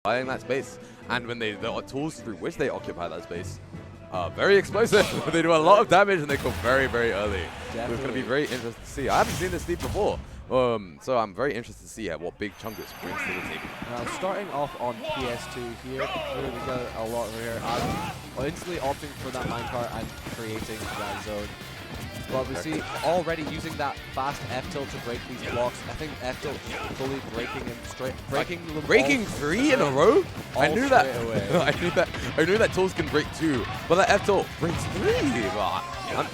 occupying that space. And when the tools through which they occupy that space are very explosive. They do a lot of damage and they go very, very early. So it's going to be very interesting to see. I haven't seen this Steve before. So I'm very interested to see what Big Chungus brings to the table. Starting off on PS2 here, we got a lot over here. I'm instantly opting for that minecart and creating that zone. But we see already using that fast F-tilt to break these blocks. I think F-tilt fully breaking him straight, breaking 3 in a row. I knew that. I knew that tools can break 2, but that F-tilt breaks 3.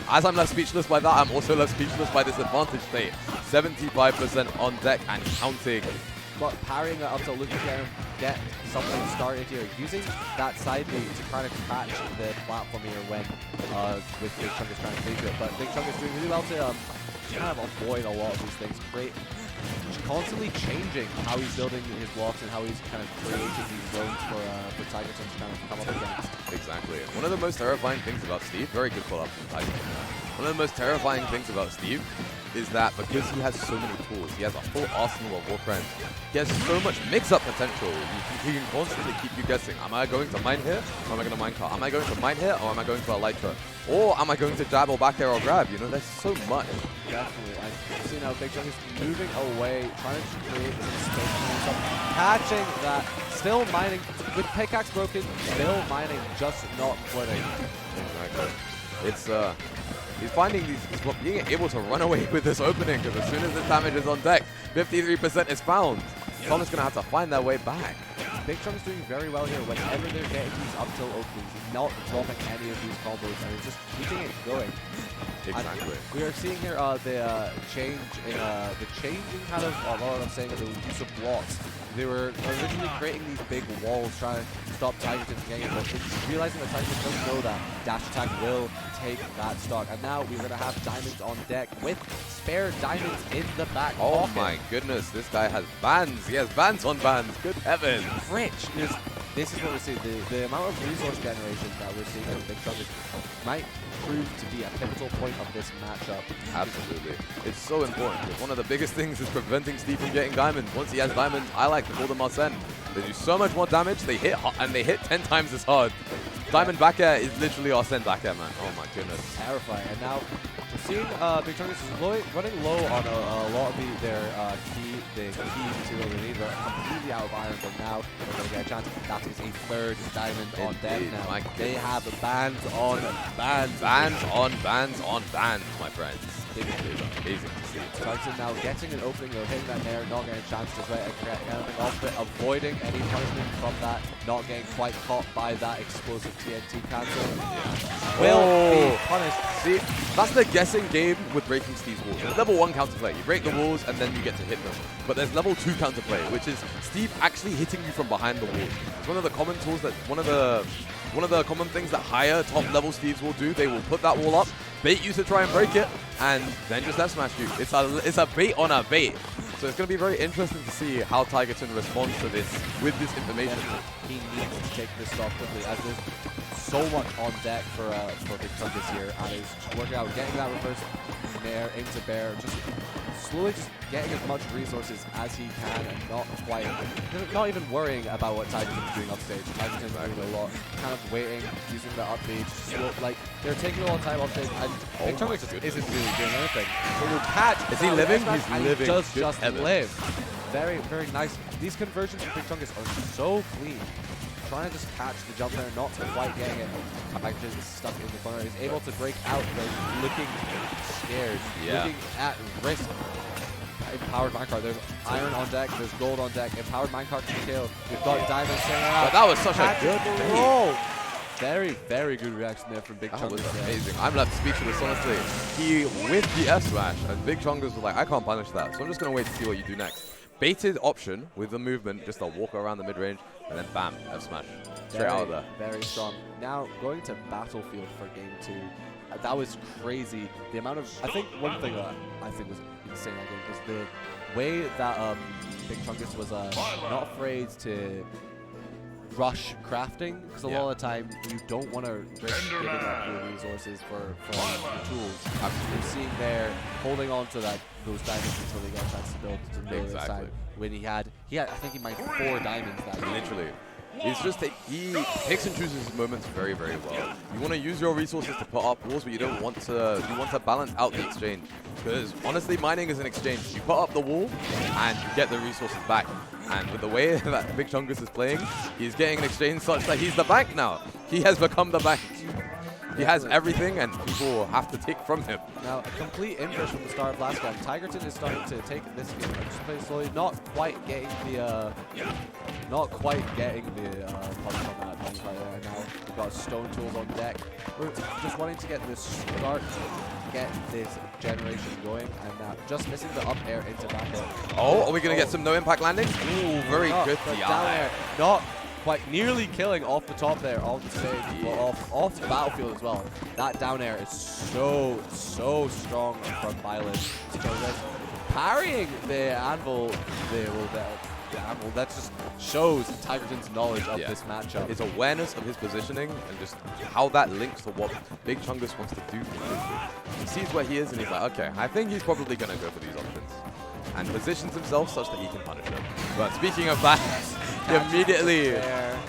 As I'm left speechless by that, I'm also left speechless by this advantage state. 75% on deck and counting. But parrying that up tilt, looking to get something started here, using that side B to kind of catch the platform here when with Big Chungus trying to take it. But Big Chungus doing really well to kind of avoid a lot of these things. Constantly changing how he's building his blocks and how he's kind of creating these zones for Tigerton to kind of come up against. Exactly. One of the most terrifying things about Steve, very good call up from Tigerton. One of the most terrifying things about Steve is that because he has so many tools, he has a full arsenal of Warcraft, he has so much mix-up potential. He can constantly keep you guessing, am I going to mine here, or am I going to minecart? Am I going to mine here, or am I going to Elytra? Or am I going to jab or back air or grab? You know, there's so much. Definitely. I see now Big Chungus moving away, trying to create some space for himself, catching that, still mining, with pickaxe broken, still mining, just not quitting. Exactly. It's, he's finding being able to run away with this opening, because as soon as this damage is on deck, 53% is found. Thomas going to have to find their way back. Big Chungus doing very well here whenever they're getting these up tilt openings. He's not dropping any of these combos and he's just keeping it going. Exactly. And we are seeing here the change in kind of what I'm saying, the use of blocks. They were originally creating these big walls trying to stop Tigerton from getting it, but it's realizing that Tigerton doesn't know that dash attack will take that stock. And now we're going to have diamonds on deck with spare diamonds in the back pocket. My goodness, this guy has bans. He has bans on bans. Good heavens. Rich. This is what we're seeing. The amount of resource generation that we're seeing in Big Chungus might prove to be a pivotal point of this matchup. Absolutely. It's so important. One of the biggest things is preventing Steve from getting diamonds. Once he has diamonds, I like to call them Arsene. They do so much more damage, they hit and they hit 10 times as hard. Diamond back air is literally Arsene back air, man. Oh my goodness. Terrifying. And now we're seeing Big Chungus is running low on a lot of their key material they need. They're completely out of iron, but now they're going to get a chance. That is a third diamond on them now. They have bans on bans. Bans on bans on bans, my friends. It is amazing to see. Tigerton now getting an opening, though, hitting that nair, not getting a chance to get anything off it, avoiding any punishment from that, not getting quite caught by that explosive TNT cancel. Yeah. Will be punished. See, that's the guessing game with breaking Steve's walls. There's level 1 counterplay. You break the walls and then you get to hit them. But there's level 2 counterplay, which is Steve actually hitting you from behind the walls. It's one of the common tools that one of the common things that higher top level Steves will do. They will put that wall up, bait you to try and break it, and then just F smash you. It's a bait on a bait. So it's going to be very interesting to see how Tigerton responds to this with this information. He needs to take this off quickly, as there's so much on deck for Big Chungus here, and he's working out, getting that reverse nair into bear, just slowly just getting as much resources as he can, and not even worrying about what Tigerton's doing upstage. Tigerton's doing a lot, kind of waiting, using the up B, like they're taking a lot of time offstage, and Big Chungus just isn't really doing anything. So we'll catch. Is he living? He's living. He does just live. Very, very nice. These conversions from Big Chungus are so clean. Trying to just catch the jump there, not quite getting it. Tigerton is stuck in the corner. He's able to break out, though, looking scared, looking at risk. Empowered minecart. There's iron on deck. There's gold on deck. Empowered minecart to kill. We've got diamonds staying out. But that was such a good roll. Very, very good reaction there from Big Chungus. That was amazing. I'm left speechless, honestly. He whiffed the F smash, and Big Chungus was like, I can't punish that, so I'm just going to wait to see what you do next. Baited option with the movement, just a walk around the mid-range, and then bam, F smash. Straight out of there. Very strong. Now, going to Battlefield for Game 2. That was crazy. The amount of... I think one thing that I think was insane that game was the way that Big Chungus was not afraid to rush crafting, because a lot of the time you don't want to risk giving up your resources for your tools. You're seeing there holding on to those diamonds until they get a chance to build to the other side. When he had I think he mined 4 diamonds that game. Literally. He's just he picks and chooses his moments very, very well. You want to use your resources to put up walls, but you don't want to. You want to balance out the exchange, because honestly, mining is an exchange. You put up the wall, and you get the resources back. And with the way that Big Chungus is playing, he's getting an exchange such that he's the bank now. He has become the bank. He has everything, and people have to take from him. Now, a complete inverse from the start of last game. Tigerton is starting to take this game and just play slowly, not quite getting the punch on that punch right there. Now we've got stone tools on deck. We're just wanting to get this start, get this generation going, and just missing the up air into back air. Oh, are we gonna get some no impact landings? Ooh, very good. Down air, not quite, nearly killing off the top there, off the stage, well, off the battlefield as well. That down air is so strong from Byleth. Parrying the anvil, the anvil, that just shows Tigerton's knowledge of this matchup. His awareness of his positioning and just how that links to what Big Chungus wants to do. He sees where he is and he's like, okay, I think he's probably going to go for these options. And positions himself such that he can punish him. But speaking of that, immediately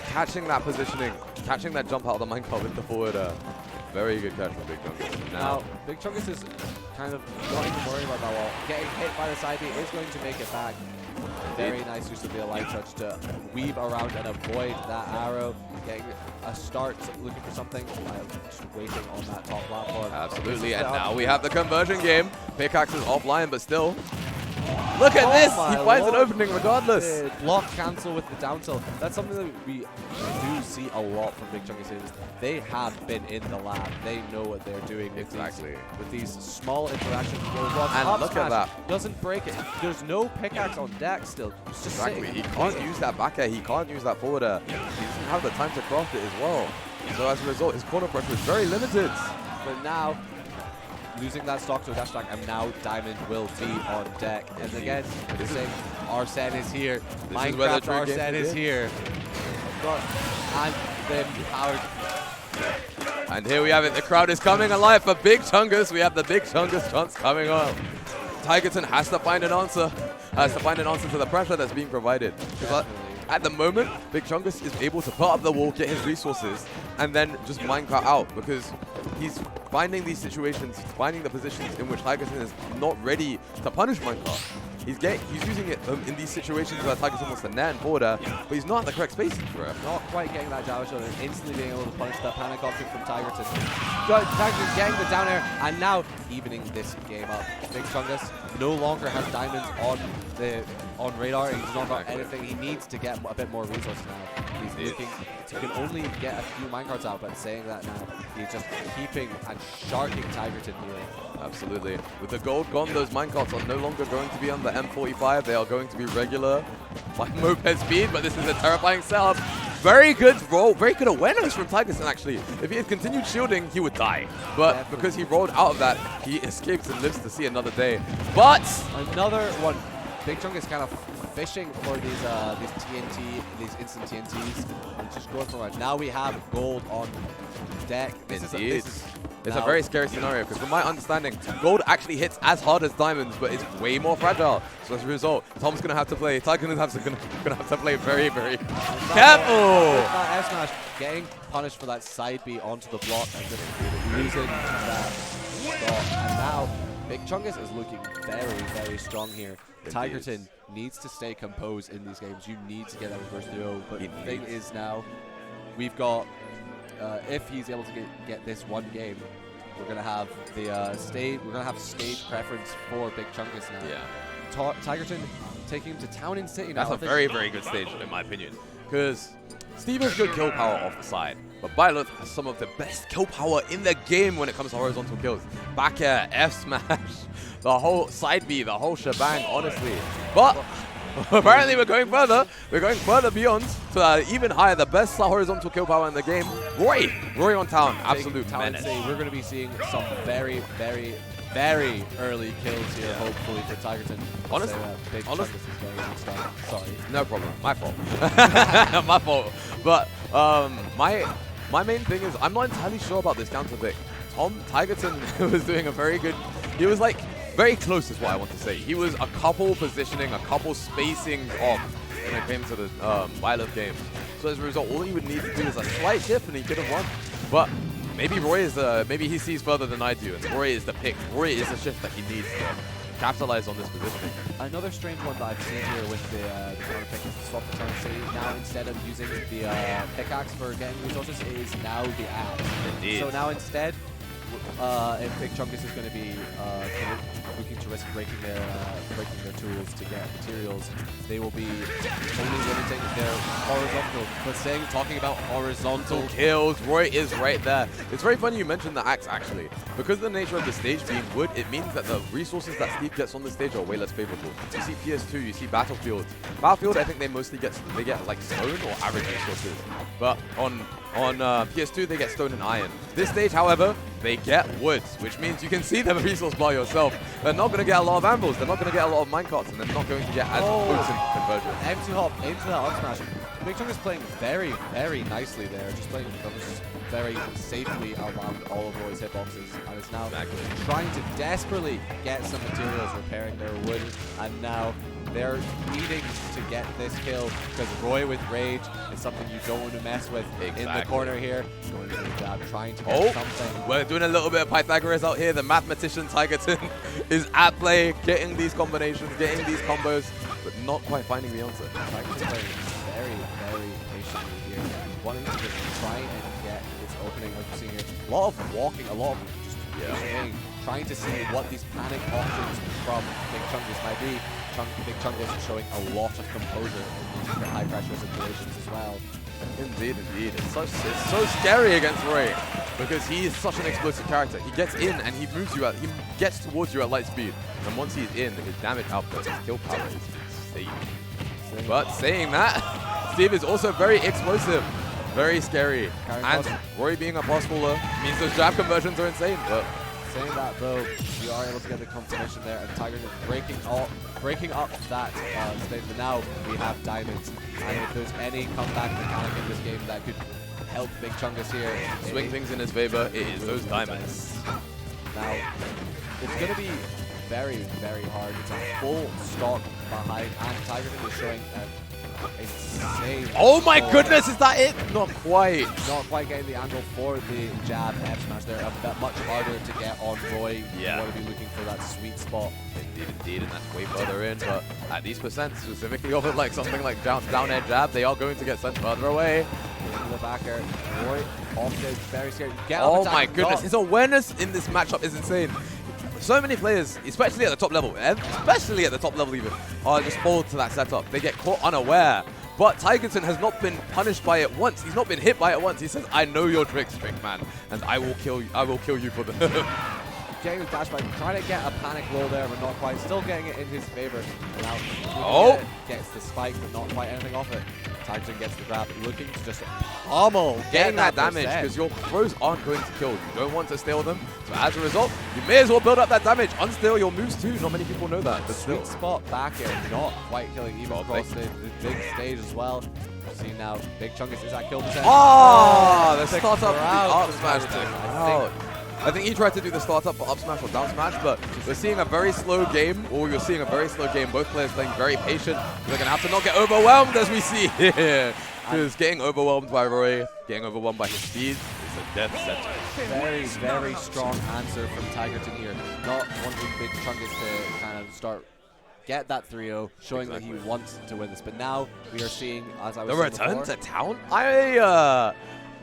catching that positioning, catching that jump out of the minecart with the forward. Very good catch from Big Chungus. Now, Big Chungus is kind of not even worrying about that wall. Getting hit by the side B is going to make it back. Very nice use of the light touch to weave around and avoid that arrow. Getting a start, looking for something, just waiting on that top platform. Absolutely, and now we have the conversion game. Pickaxe is offline, but still. Look at this! He finds an opening regardless. Block cancel with the down tilt. That's something that we do see a lot from Big Chungus. They have been in the lab. They know what they're doing with these small interactions. And look at that. Doesn't break it. There's no pickaxe on deck still. It's just exactly. He can't use that back air. He can't use that forward air. He doesn't have the time to craft it as well. So as a result, his corner pressure is very limited. But now, losing that stock to a dash attack, and now Diamond will be on deck. And again, they're saying Arsene is here. Minecraft Arsene is here. And then powered. And here we have it. The crowd is coming alive for Big Chungus. We have the Big Chungus chants coming on. Tigerton has to find an answer. Has to find an answer to the pressure that's being provided. At the moment, Big Chungus is able to put up the wall, get his resources, and then just minecart out, because he's finding these situations, finding the positions in which Tigerton is not ready to punish minecart. He's using it in these situations where Tigerton wants to net and forward air, but he's not in the correct spacing for it. Not quite getting that Java shot and instantly being able to punish that panic option from Tigerton. Tigerton getting the down air and now evening this game up. Big Chungus no longer has diamonds on radar. He's not got anything. He needs to get a bit more resources now. He's looking. He can only get a few minecarts out, but saying that now, he's just keeping and sharking Tigerton here. Absolutely. With the gold gone, those minecarts are no longer going to be on the M45. They are going to be regular by moped speed, but this is a terrifying setup. Very good roll, very good awareness from Tigerton, actually. If he had continued shielding, he would die. But because he rolled out of that, he escapes and lives to see another day. But another one. Big Chungus is kind of fishing for these TNT, these instant TNTs, and just going for it. Now we have gold on deck. It's a very scary scenario, because from my understanding, gold actually hits as hard as diamonds, but it's way more fragile. So as a result, Tom's going to have to play, Tigerton is going to have to play very, very careful. F smash getting punished for that side B onto the block and just losing that stop. And now Big Chungus is looking very, very strong here. Tigerton needs to stay composed in these games. You need to get that reverse throw. But the thing is now, we've got, if he's able to get this one game, we're gonna have the stage. We're gonna have stage preference for Big Chungus now. Yeah. Tigerton taking him to Town and City now. That's a very, very good stage in my opinion, because Steve has good kill power off the side, but Byleth has some of the best kill power in the game when it comes to horizontal kills. Back air, F smash, the whole side B, the whole shebang, honestly. But apparently we're going further. We're going further beyond to even higher, the best horizontal kill power in the game. Roy on Town, absolute menace. We're going to be seeing some very, very, very early kills here, hopefully, for Tigerton. Honestly, Big Chungus is going to start. Sorry. No problem. My fault. My fault. But my main thing is I'm not entirely sure about this counter pick. Tigerton was doing a very good. He was like very close, is what I want to say. He was a couple positioning, a couple spacing off when it came to the Byleth game. So as a result, all he would need to do is a slight shift, and he could have won. But maybe Roy is maybe he sees further than I do, and Roy is the pick. Roy is the shift that he needs to capitalize on this positioning. Another strange one that I've seen here with the counter pick is to swap the turn city. Now instead of using the pickaxe for getting resources, it is now the axe. Indeed. So now instead, if Big Chungus is going to be looking to risk breaking their tools to get materials, they will be only limiting their horizontal. But talking about horizontal kills, Roy is right there. It's very funny you mentioned the axe, actually. Because of the nature of the stage being wood, it means that the resources that Steve gets on the stage are way less favorable. You see PS2, you see Battlefield. Battlefield, I think they mostly get like stone or average resources. But on PS2, they get stone and iron. This stage, however, they get woods, which means you can see them resource bar yourself. They're not going to get a lot of anvils, they're not going to get a lot of minecarts, and they're not going to get as potent conversion. Empty hop into that up smash. Big Chungus is playing very, very nicely there, just playing very safely around all of Roy's hitboxes, and is now trying to desperately get some materials, repairing their wood, and now they're needing to get this kill because Roy with Rage is something you don't want to mess with in the corner here. Going to the jab, trying to get something. We're doing a little bit of Pythagoras out here. The mathematician Tigerton is at play, getting these combinations, getting these combos, but not quite finding the answer. Tigerton playing very, very patiently here, wanting to just try and get this opening like we're seeing here. A lot of walking, a lot of just trying to see what these panic options from Big Chungus might be. Big Chungus is showing a lot of composure in these high pressure situations as well. Indeed, indeed. It's so scary against Roy because he is such an explosive character. He gets in and he moves you out. He gets towards you at light speed. And once he's in, his damage output, his kill power is insane. But saying that, Steve is also very explosive. Very scary. And Roy being a boss puller means those jab conversions are insane. But saying that though, you are able to get the confirmation there, and Tigerton breaking up that stage. But now we have diamonds, and if there's any comeback mechanic in this game that could help Big Chungus here, swing things in his favor, it is those diamonds. Now it's going to be very, very hard. It's a full stock behind, and Tigerton is showing insane. Oh my goodness, is that it? Not quite. Not quite getting the angle for the jab F smash there. A bit much harder to get on Roy. Yeah. You want to be looking for that sweet spot. Indeed, and that's way further in. But at these percents, specifically off of like something like down air jab, they are going to get sent further away. Into the back air. Roy off stage, very scared. Oh my goodness, his awareness in this matchup is insane. So many players, especially at the top level even, just fall to that setup. They get caught unaware. But Tigerton has not been punished by it once. He's not been hit by it once. He says, "I know your tricks, big man, and I will kill you. I will kill you for them." Getting the dash by, trying to get a panic roll there, but not quite. Still getting it in his favor. Now, gets the spike, but not quite anything off it. Tigerton gets the grab, looking to just pummel. Getting that damage because your throws aren't going to kill. You don't want to steal them. So as a result, you may as well build up that damage. Unsteal your moves too. Not many people know that. The sweet spot back here, not quite killing even across the big stage as well. See now, Big Chungus is at kill percent. Oh, the startup up smash. I think he tried to do the startup for up smash or down smash, but we're seeing a very slow game, Both players playing very patient. They're going to have to not get overwhelmed as we see here. Because getting overwhelmed by Roy, getting overwhelmed by his speed is a death sentence. Very, very strong answer from Tigerton here. Not wanting Big Chungus to kind of get that 3-0, showing that he wants to win this. But now we are seeing, as I was saying return before, to town?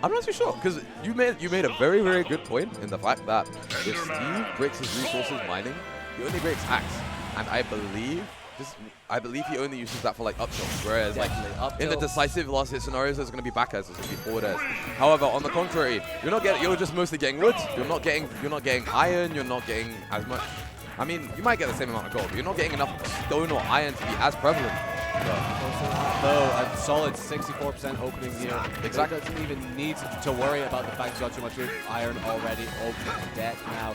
I'm not too sure, because you made a very, very good point in the fact that if Steve breaks his resources mining, he only breaks axe. And I believe he only uses that for like up tilt, whereas like in the decisive last hit scenarios, there's going to be back airs, there's going to be forward airs. However, on the contrary, you're just mostly getting wood. You're not getting iron. You're not getting as much. I mean, you might get the same amount of gold, but you're not getting enough stone or iron to be as prevalent. Though a solid 64% opening here. Exactly. Doesn't even need to worry about the fact he's got too much iron already open deck now.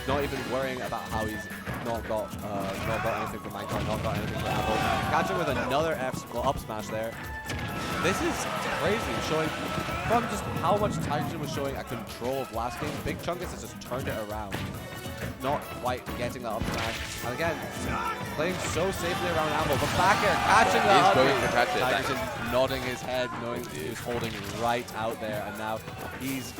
Not even worrying about how he's not got anything for minecart, not got anything for apple. Catching with another up smash there. this is crazy, showing from just how much Tigerton was showing a control of last game. Big Chungus has just turned it around. Not quite getting that up smash. And again, playing so safely around Amble. But back air, catching that up. He's going to catch it. Tigerton nodding his head, knowing he was holding right out there. And now he's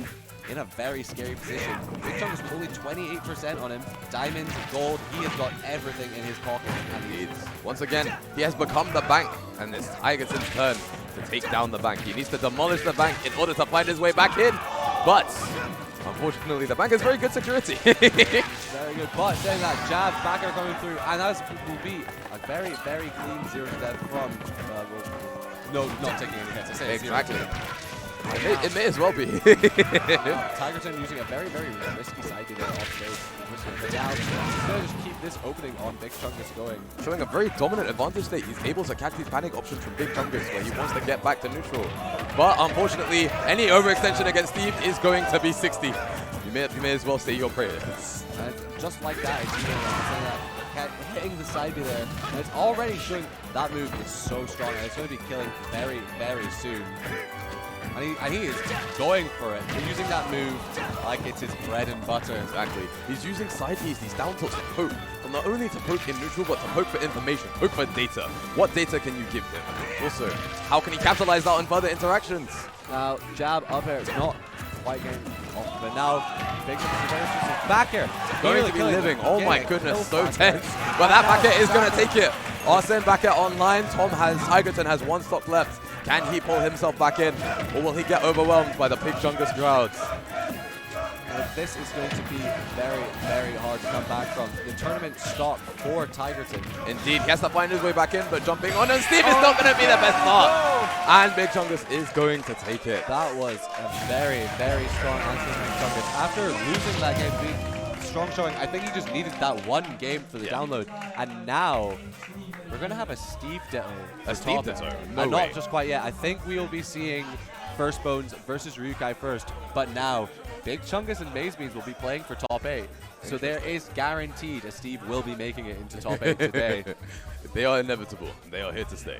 in a very scary position. Big Chungus only 28% on him. Diamond, gold, he has got everything in his pocket. And once again, he has become the bank. And it's Tigerton's turn to take down the bank. He needs to demolish the bank in order to find his way back in. But unfortunately, the bank is very good security. Very good. But saying that, jab, back air coming through, and that will be a very, very clean 0 to death from. No, not taking any hits. I say exactly. It may as well be. Tigerton using a very, very risky side there off stage. But now he's going to just keep this opening on Big Chungus going. Showing a very dominant advantage state. He's able to catch these panic options from Big Chungus where he wants to get back to neutral. But unfortunately, any overextension against Steve is going to be 60. You may as well say your prayers. And just like that, it's hitting the side B there. And it's already showing that move is so strong. And it's going to be killing very, very soon. And he is going for it. He's using that move like it's his bread and butter. Exactly. He's using side Bs, these down tilts to poke. But not only to poke in neutral, but to poke for information, poke for data. What data can you give him? Also, how can he capitalize that on further interactions? Now, jab up air, not quite getting off, but now Big Chungus back air. Going to be living. Oh my goodness, so tense. But that back air is going to take it. Arsene back air online. Tigerton has one stock left. Can he pull himself back in, or will he get overwhelmed by the Big Chungus crowds? This is going to be very, very hard to come back from. The tournament stop for Tigerton. Indeed, he has to find his way back in, but jumping on, and Steve is not going to be the best start. No. And Big Chungus is going to take it. That was a very, very strong answer from Big Chungus. After losing that game, being strong showing, I think he just needed that one game for the download. And now, we're going to have a Steve Ditto. A Steve Ditto? No way. Not just quite yet. I think we will be seeing First Bones versus Ryukai first. But now, Big Chungus and Mazebeans will be playing for top 8. So there is guaranteed a Steve will be making it into top 8 today. They are inevitable. They are here to stay.